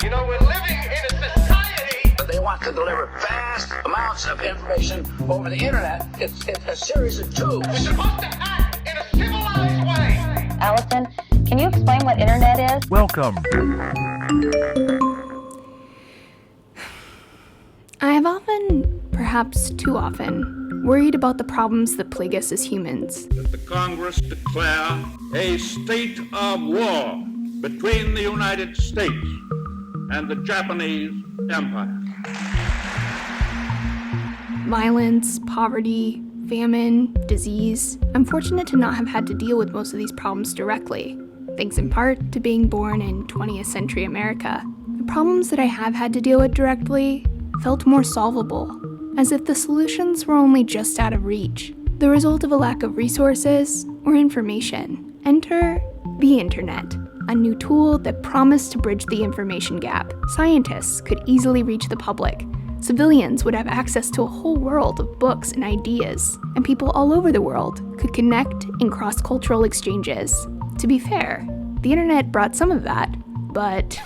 You know, we're living in a society. But they want to deliver vast amounts of information over the internet. It's a series of tubes. We're supposed to act in a civilized way. Allison, can you explain what internet is? Welcome. I have often, perhaps too often, worried about the problems that plague us as humans. That the Congress declare a state of war between the United States and the Japanese Empire. Violence, poverty, famine, disease. I'm fortunate to not have had to deal with most of these problems directly, thanks in part to being born in 20th century America. The problems that I have had to deal with directly felt more solvable, as if the solutions were only just out of reach, the result of a lack of resources or information. Enter the internet, a new tool that promised to bridge the information gap. Scientists could easily reach the public. Civilians would have access to a whole world of books and ideas, and people all over the world could connect in cross-cultural exchanges. To be fair, the internet brought some of that, but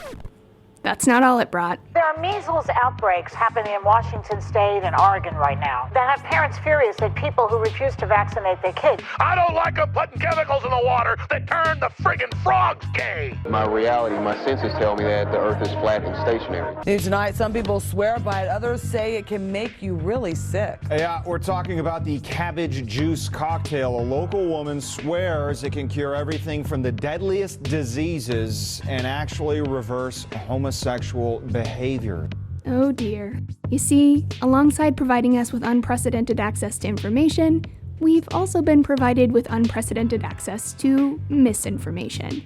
that's not all it brought. There are measles outbreaks happening in Washington State and Oregon right now that have parents furious at people who refuse to vaccinate their kids. I don't like them putting chemicals in the water that turn the friggin' frogs gay. My reality, my senses tell me that the earth is flat and stationary. News tonight, some people swear by it, others say it can make you really sick. Yeah, we're talking about the cabbage juice cocktail. A local woman swears it can cure everything from the deadliest diseases and actually reverse homosexual behavior. Oh dear. You see, alongside providing us with unprecedented access to information, we've also been provided with unprecedented access to misinformation.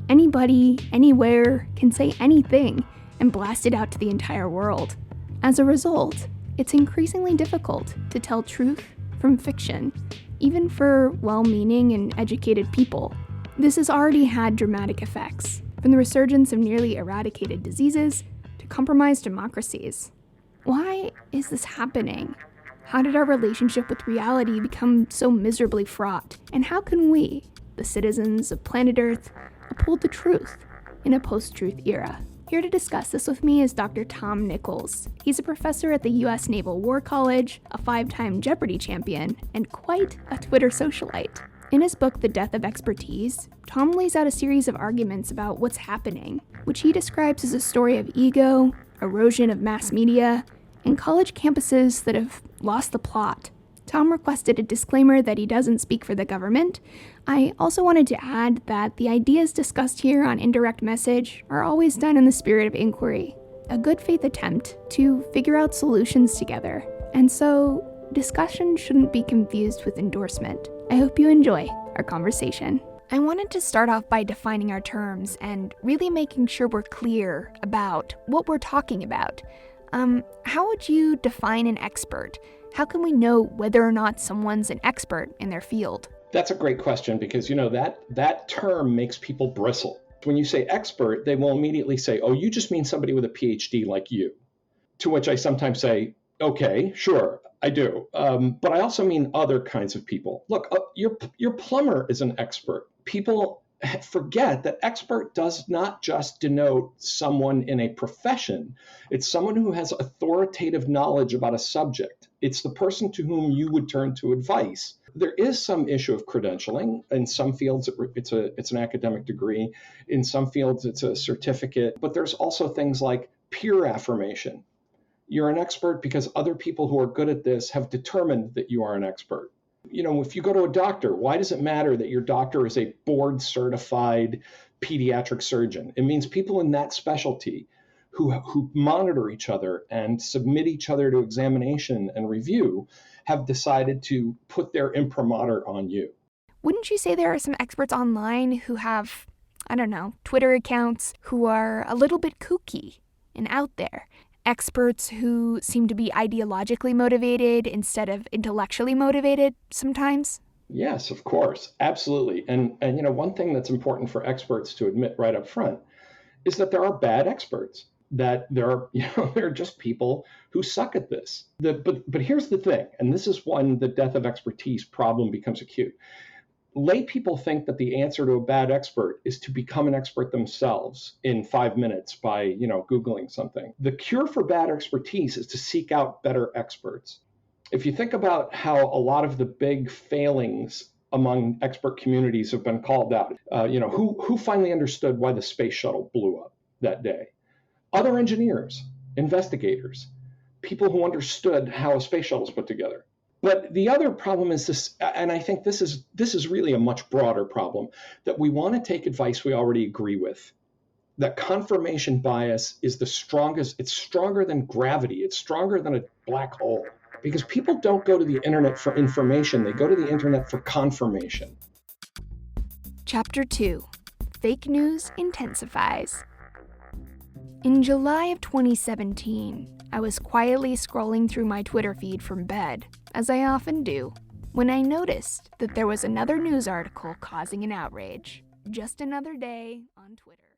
Anybody, anywhere, can say anything and blast it out to the entire world. As a result, it's increasingly difficult to tell truth from fiction, even for well-meaning and educated people. This has already had dramatic effects, from the resurgence of nearly eradicated diseases to compromised democracies. Why is this happening? How did our relationship with reality become so miserably fraught? And how can we, the citizens of planet Earth, uphold the truth in a post-truth era? Here to discuss this with me is Dr. Tom Nichols. He's a professor at the U.S. Naval War College, a 5-time Jeopardy champion, and quite a Twitter socialite. In his book, The Death of Expertise, Tom lays out a series of arguments about what's happening, which he describes as a story of ego, erosion of mass media, and college campuses that have lost the plot. Tom requested a disclaimer that he doesn't speak for the government. I also wanted to add that the ideas discussed here on Indirect Message are always done in the spirit of inquiry, a good faith attempt to figure out solutions together. And so, discussion shouldn't be confused with endorsement. I hope you enjoy our conversation. I wanted to start off by defining our terms and really making sure we're clear about what we're talking about. How would you define an expert? How can we know whether or not someone's an expert in their field? That's a great question because, you know, that term makes people bristle. When you say expert, they will immediately say, oh, you just mean somebody with a PhD like you. To which I sometimes say, okay, sure, I do. But I also mean other kinds of people. Look, your plumber is an expert. People forget that expert does not just denote someone in a profession. It's someone who has authoritative knowledge about a subject. It's the person to whom you would turn to advice. There is some issue of credentialing. In some fields, it's an academic degree. In some fields, it's a certificate. But there's also things like peer affirmation. You're an expert because other people who are good at this have determined that you are an expert. You know, if you go to a doctor, why does it matter that your doctor is a board-certified pediatric surgeon? It means people in that specialty who monitor each other and submit each other to examination and review have decided to put their imprimatur on you. Wouldn't you say there are some experts online who have, I don't know, Twitter accounts who are a little bit kooky and out there? Experts who seem to be ideologically motivated instead of intellectually motivated sometimes? Yes, of course. Absolutely. And you know, one thing that's important for experts to admit right up front is that there are bad experts, that there are just people who suck at this. But here's the thing, and this is when the death of expertise problem becomes acute. Lay people think that the answer to a bad expert is to become an expert themselves in 5 minutes by, Googling something. The cure for bad expertise is to seek out better experts. If you think about how a lot of the big failings among expert communities have been called out, who finally understood why the space shuttle blew up that day? Other engineers, investigators, people who understood how a space shuttle is put together. But the other problem is this, and I think this is really a much broader problem, that we want to take advice we already agree with. That confirmation bias is the strongest, it's stronger than gravity, it's stronger than a black hole. Because people don't go to the internet for information, they go to the internet for confirmation. Chapter 2: Fake News Intensifies. In July of 2017, I was quietly scrolling through my Twitter feed from bed, as I often do, when I noticed that there was another news article causing an outrage. Just another day on Twitter.